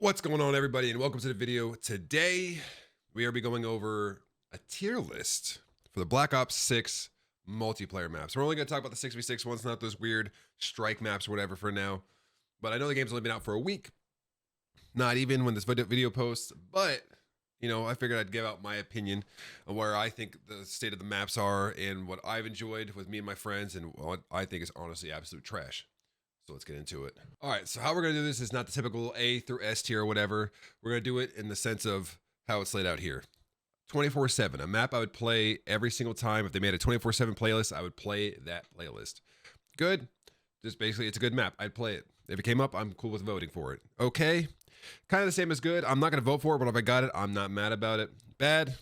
What's going on, everybody, and welcome to the video. Today, we are be going over a tier list for the Black Ops 6 multiplayer maps. We're only going to talk about the 6v6 ones, not those weird strike maps or whatever for now. But I know the game's only been out for a week, not even when this video posts, but, you know, I figured I'd give out my opinion on where I think the state of the maps are and what I've enjoyed with me and my friends and what I think is honestly absolute trash. So let's get into it. All right, so how we're gonna do this is not the typical A through S tier or whatever. We're gonna do it in the sense of how it's laid out here. 24/7, a map I would play every single time. If they made a 24/7 playlist, I would play that playlist. Good, just basically it's a good map. I'd play it. If it came up, I'm cool with voting for it. Okay, kind of the same as good. I'm not gonna vote for it, but if I got it, I'm not mad about it. Bad,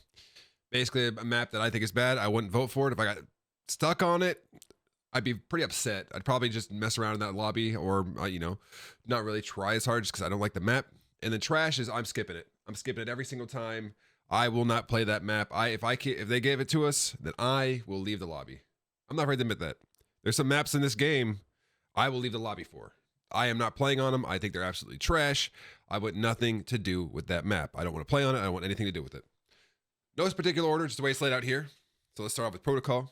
basically a map that I think is bad. I wouldn't vote for it. If I got stuck on it, I'd be pretty upset. I'd probably just mess around in that lobby or, not really try as hard just because I don't like the map. And then trash is I'm skipping it. I'm skipping it every single time. I will not play that map. If they gave it to us, then I will leave the lobby. I'm not afraid to admit that. There's some maps in this game I will leave the lobby for. I am not playing on them. I think they're absolutely trash. I want nothing to do with that map. I don't want to play on it. I don't want anything to do with it. No particular order, just the way it's laid out here. So let's start off with Protocol.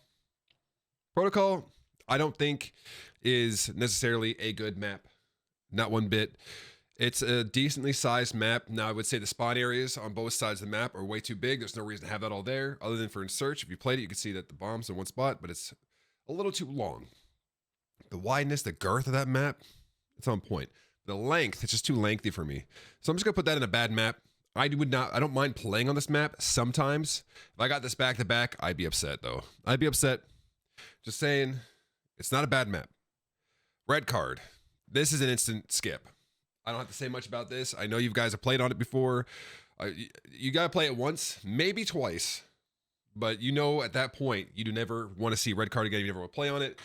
Protocol, I don't think is necessarily a good map. Not one bit. It's a decently sized map. Now, I would say the spawn areas on both sides of the map are way too big. There's no reason to have that all there, other than for in search. If you played it, you can see that the bombs are in one spot, but it's a little too long. The wideness, the girth of that map, it's on point. The length, it's just too lengthy for me. So I'm just gonna put that in a bad map. I don't mind playing on this map sometimes. If I got this back to back, I'd be upset though. I'd be upset. Just saying. It's not a bad map. Red card. This is an instant skip. I don't have to say much about this. I know you guys have played on it before. You got to play it once, maybe twice. But you know at that point, you do never want to see red card again. You never want to play on it.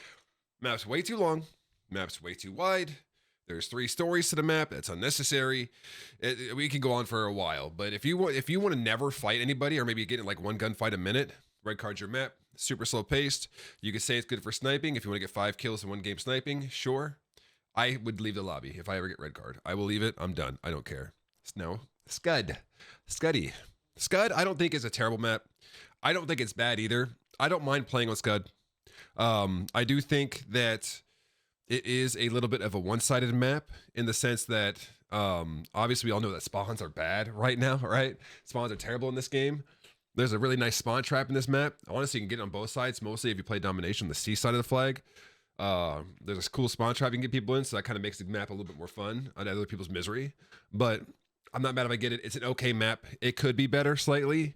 Map's way too long. Map's way too wide. There's 3 stories to the map. That's unnecessary. We can go on for a while. But if you want to never fight anybody or maybe get in like one gunfight a minute, red card's your map. Super slow paced. You could say it's good for sniping. If you want to get 5 kills in one game sniping, sure. I would leave the lobby if I ever get red card. I will leave it. I'm done. I don't care. No. Scud. Scuddy. Scud, I don't think is a terrible map. I don't think it's bad either. I don't mind playing on Scud. I do think that it is a little bit of a one-sided map in the sense that obviously we all know that spawns are bad right now, right? Spawns are terrible in this game. There's a really nice spawn trap in this map. Honestly, you can get it on both sides, mostly if you play Domination, the C side of the flag. There's a cool spawn trap you can get people in, so that kind of makes the map a little bit more fun on other people's misery. But I'm not mad if I get it. It's an okay map. It could be better slightly,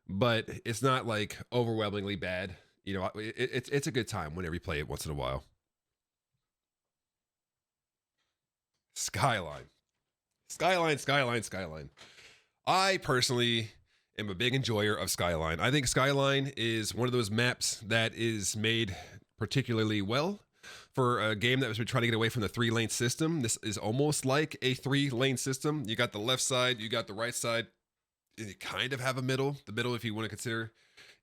but it's not like overwhelmingly bad. You know, it's a good time whenever you play it once in a while. Skyline. Skyline. I personally am a big enjoyer of Skyline. I think Skyline is one of those maps that is made particularly well for a game that was trying to get away from the 3-lane system. This is almost like a 3-lane system. You got the left side, you got the right side, and you kind of have a middle. The middle, if you want to consider,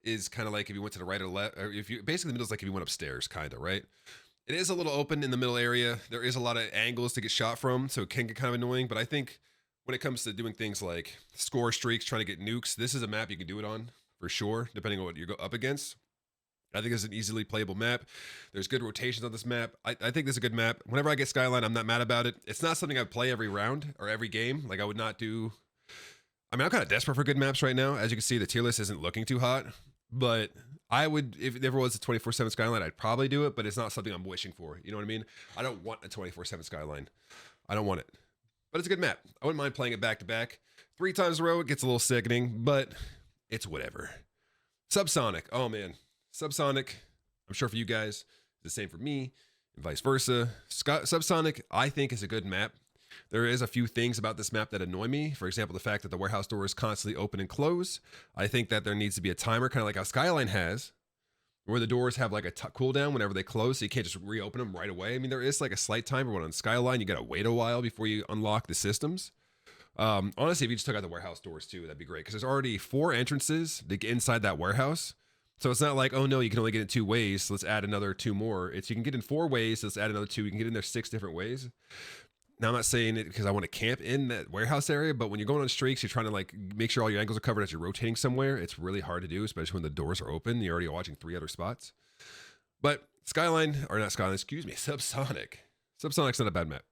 is kind of like if you went to the right or left, or basically the middle is like if you went upstairs, kind of, right? It is a little open in the middle area. There is a lot of angles to get shot from, so it can get kind of annoying, but I think when it comes to doing things like score streaks, trying to get nukes, this is a map you can do it on for sure, depending on what you go up against. I think it's an easily playable map. There's good rotations on this map. I think this is a good map. Whenever I get Skyline, I'm not mad about it. It's not something I play every round or every game. Like I would not do. I mean, I'm kind of desperate for good maps right now. As you can see, the tier list isn't looking too hot. But I would, if there was a 24/7 Skyline, I'd probably do it. But it's not something I'm wishing for. You know what I mean? I don't want a 24/7 Skyline. I don't want it. But it's a good map. I wouldn't mind playing it back to back. 3 times in a row, it gets a little sickening, but it's whatever. Subsonic. Oh, man. Subsonic, I'm sure for you guys, the same for me, and vice versa. Subsonic, I think, is a good map. There is a few things about this map that annoy me. For example, the fact that the warehouse door is constantly open and close. I think that there needs to be a timer, kind of like how Skyline has, where the doors have like a cooldown whenever they close, so you can't just reopen them right away. I mean, there is like a slight timer, but on Skyline, you gotta wait a while before you unlock the systems. Honestly, if you just took out the warehouse doors too, that'd be great, because there's already 4 entrances to get inside that warehouse. So it's not like, oh no, you can only get in 2 ways, so let's add another 2 more. It's you can get in 4 ways, so let's add another 2. You can get in there 6 different ways. Now I'm not saying it because I want to camp in that warehouse area, but when you're going on streaks, you're trying to like make sure all your angles are covered as you're rotating somewhere. It's really hard to do, especially when the doors are open. You're already watching 3 other spots. But Skyline, or not Skyline, excuse me, Subsonic. Subsonic's not a bad map.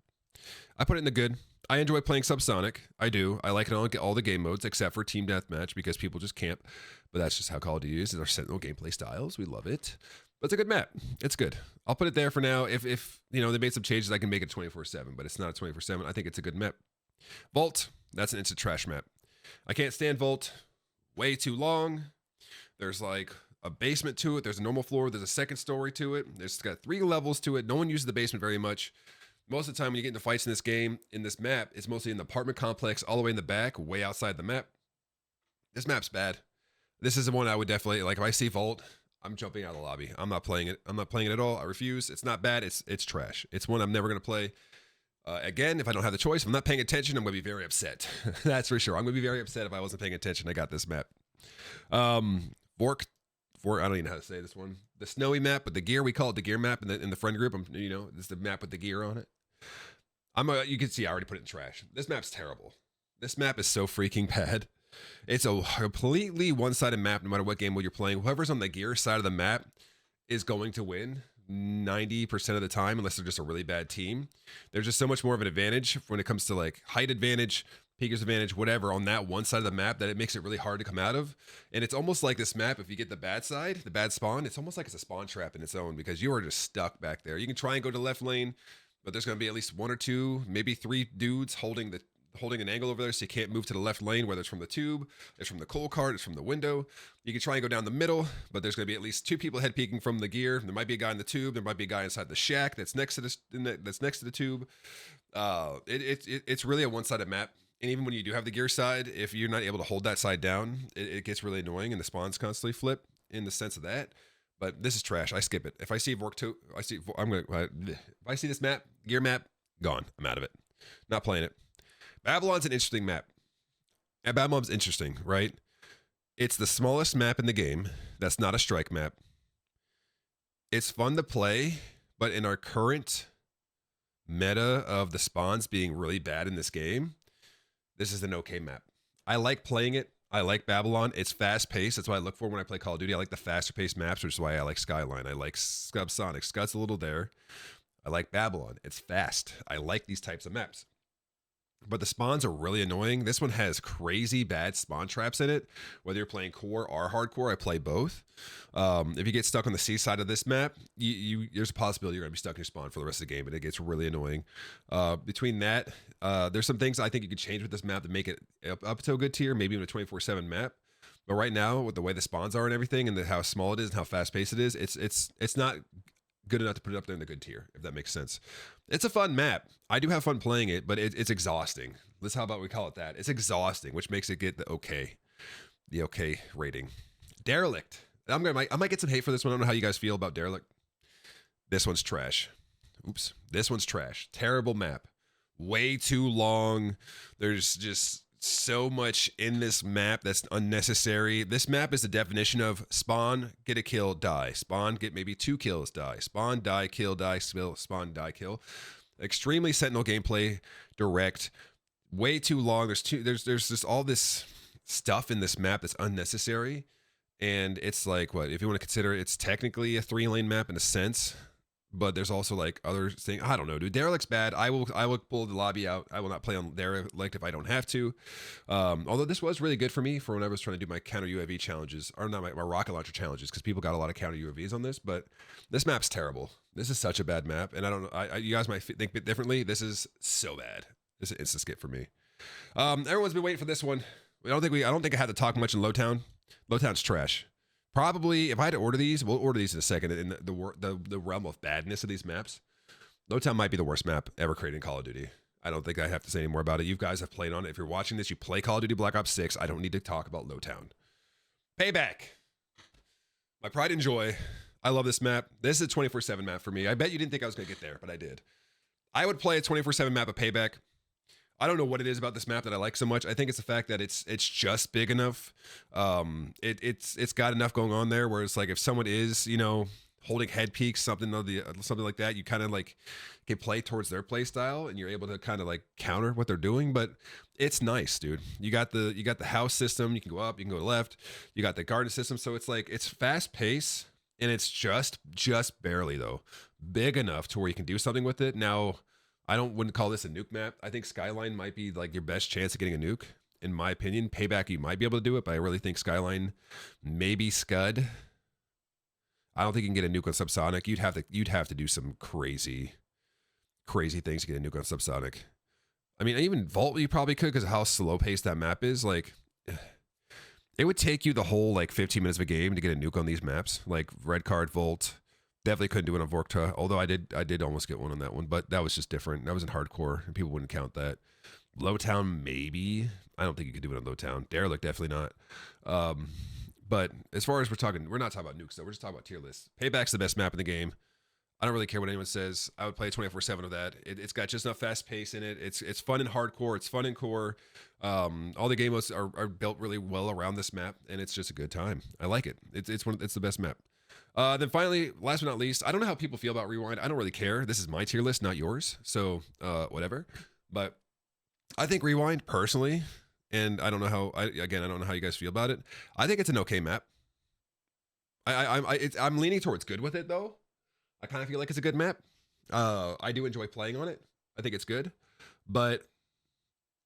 I put it in the good. I enjoy playing Subsonic. I do. I like it on all the game modes except for Team Deathmatch because people just camp. But that's just how Call of Duty is. Our Sentinel gameplay styles. We love it. But it's a good map. It's good. I'll put it there for now. If you know they made some changes, I can make it 24/7. But it's not a 24/7. I think it's a good map. Vault. That's an instant trash map. I can't stand Vault. Way too long. There's like a basement to it. There's a normal floor. There's a second story to it. It's got 3 levels to it. No one uses the basement very much. Most of the time when you get into fights in this game, in this map, it's mostly in the apartment complex, all the way in the back, way outside the map. This map's bad. This is the one I would definitely, like if I see Vault, I'm jumping out of the lobby. I'm not playing it. I'm not playing it at all. I refuse. It's not bad. It's trash. It's one I'm never going to play. Again, if I don't have the choice, if I'm not paying attention, I'm going to be very upset. That's for sure. I'm going to be very upset if I wasn't paying attention. I got this map. Vork, I don't even know how to say this one. The snowy map with the gear. We call it the gear map in the friend group. It's the map with the gear on it. You can see I already put it in trash. This map's terrible. This map is so freaking bad. It's a completely one-sided map no matter what game mode you're playing. Whoever's on the gear side of the map is going to win 90% of the time unless they're just a really bad team. There's just so much more of an advantage when it comes to like height advantage, peekers advantage, whatever on that one side of the map that it makes it really hard to come out of. And it's almost like this map, if you get the bad side, the bad spawn, it's almost like it's a spawn trap in its own because you are just stuck back there. You can try and go to the left lane, but there's going to be at least 1 or 2, maybe 3 dudes holding an angle over there, so you can't move to the left lane, whether it's from the tube, it's from the coal cart, it's from the window. You can try and go down the middle, but there's going to be at least 2 people head peeking from the gear. There might be a guy in the tube. There might be a guy inside the shack that's next to the tube. It's really a one-sided map. And even when you do have the gear side, if you're not able to hold that side down, it gets really annoying, and the spawns constantly flip in the sense of that. But this is trash. I skip it. If I see Vork 2, if I see this map, gear map, gone. I'm out of it. Not playing it. Babylon's an interesting map. And Babylon's interesting, right? It's the smallest map in the game. That's not a strike map. It's fun to play, but in our current meta of the spawns being really bad in this game, this is an okay map. I like playing it. I like Babylon. It's fast paced. That's what I look for when I play Call of Duty. I like the faster paced maps, which is why I like Skyline. I like Subsonic. Scud's a little there. I like Babylon. It's fast. I like these types of maps. But the spawns are really annoying. This one has crazy bad spawn traps in it. Whether you're playing core or hardcore, I play both. If you get stuck on the C side of this map, there's a possibility you're going to be stuck in your spawn for the rest of the game, and it gets really annoying. Between that, there's some things I think you could change with this map to make it up to a good tier, maybe even a 24/7 map. But right now, with the way the spawns are and everything, and how small it is and how fast paced it is, it's not good enough to put it up there in the good tier, if that makes sense. It's a fun map. I do have fun playing it, but it's exhausting. How about we call it that? It's exhausting, which makes it get the okay rating. Derelict. I might get some hate for this one. I don't know how you guys feel about Derelict. This one's trash. Oops. This one's trash. Terrible map. Way too long. There's just so much in this map that's unnecessary. This map is the definition of spawn, get a kill, die. Spawn, get maybe 2 kills, die. Spawn, die, kill, die, spawn, die, kill. Extremely Sentinel gameplay, direct. Way too long. There's just all this stuff in this map that's unnecessary. And it's like, what, if you want to consider it, it's technically a 3-lane map in a sense. But there's also like other things. I don't know, dude. Derelict's bad. I will pull the lobby out. I will not play on Derelict if I don't have to. Although this was really good for me for when I was trying to do my counter UAV challenges, or not my rocket launcher challenges, because people got a lot of counter UAVs on this. But this map's terrible. This is such a bad map, and I don't know. You guys might think a bit differently. This is so bad. This is instant skip for me. Everyone's been waiting for this one. I don't think I had to talk much in Lowtown. Lowtown's trash. Probably, if I had to order these, we'll order these in a second. In the realm of badness of these maps, Lowtown might be the worst map ever created in Call of Duty. I don't think I have to say any more about it. You guys have played on it. If you're watching this, you play Call of Duty Black Ops 6. I don't need to talk about Lowtown. Payback. My pride and joy. I love this map. This is a 24/7 map for me. I bet you didn't think I was going to get there, but I did. I would play a 24/7 map of Payback. I don't know what it is about this map that I like so much. I think it's the fact that it's just big enough. It's got enough going on there where it's like if someone is, holding head peaks, something like that. You kind of like can play towards their play style, and you're able to kind of like counter what they're doing. But it's nice, dude. You got the house system. You can go up, you can go left. You got the garden system, so it's like it's fast pace, and it's just barely though big enough to where you can do something with it. Now, wouldn't call this a nuke map. I think Skyline might be like your best chance of getting a nuke. In my opinion, Payback, you might be able to do it, but I really think Skyline, maybe Scud. I don't think you can get a nuke on Subsonic. You'd have to do some crazy things to get a nuke on Subsonic. I mean, even Vault you probably could because of how slow paced that map is. Like, it would take you the whole like 15 minutes of a game to get a nuke on these maps. Like Red Card, Volt. Definitely couldn't do it on Vorkta, although I did almost get one on that one, but that was just different. That was in hardcore, and people wouldn't count that. Lowtown, maybe. I don't think you could do it on Lowtown. Derelict, definitely not. But as far as we're not talking about nukes, though. We're just talking about tier lists. Payback's the best map in the game. I don't really care what anyone says. I would play 24/7 of that. It's got just enough fast pace in it. It's fun in hardcore. It's fun in core. All the game modes are built really well around this map, and it's just a good time. I like it. It's the best map. Then finally, last but not least, I don't know how people feel about Rewind. I don't really care. This is my tier list, not yours. So whatever. But I think Rewind personally, and I don't know how. I don't know how you guys feel about it. I think it's an okay map. I'm leaning towards good with it though. I kind of feel like it's a good map. I do enjoy playing on it. I think it's good, but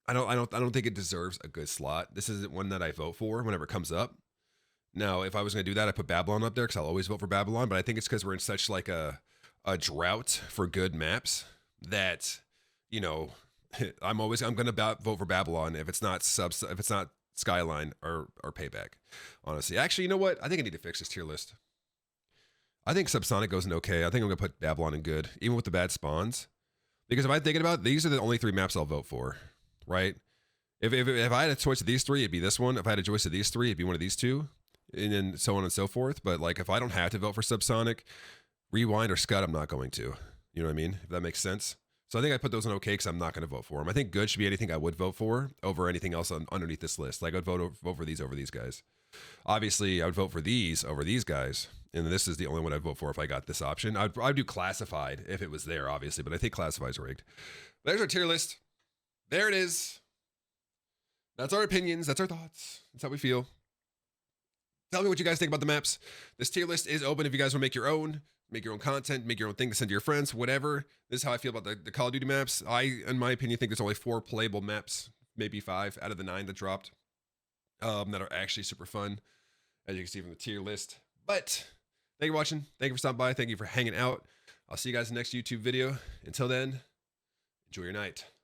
I don't think it deserves a good slot. This isn't one that I vote for whenever it comes up. Now, if I was going to do that, I put Babylon up there because I'll always vote for Babylon. But I think it's because we're in such like a drought for good maps that, you know, I'm going to vote for Babylon if it's not Skyline or Payback. Honestly, actually, you know what? I think I need to fix this tier list. I think Subsonic goes in okay. I think I'm going to put Babylon in good, even with the bad spawns. Because if I'm thinking about it, these are the only 3 maps I'll vote for, right? If I had a choice of these 3, it'd be this one. If I had a choice of these 3, it'd be one of these 2. And then so on and so forth. But like, if I don't have to vote for Subsonic, Rewind, or Scud, I'm not going to. You know what I mean? If that makes sense. So I think I put those in okay because I'm not going to vote for them. I think good should be anything I would vote for over anything else underneath this list. Like I'd vote for these over these guys. Obviously, I would vote for these over these guys. And this is the only one I'd vote for if I got this option. I'd do Classified if it was there, obviously. But I think Classified's rigged. There's our tier list. There it is. That's our opinions. That's our thoughts. That's how we feel. Tell me what you guys think about the maps. This tier list is open if you guys want to make your own content, make your own thing to send to your friends, whatever. This is how I feel about the Call of Duty maps. I, in my opinion, think there's only 4 playable maps, maybe 5 out of the 9 that dropped, that are actually super fun, as you can see from the tier list. But thank you for watching. Thank you for stopping by. Thank you for hanging out. I'll see you guys in the next YouTube video. Until then, enjoy your night.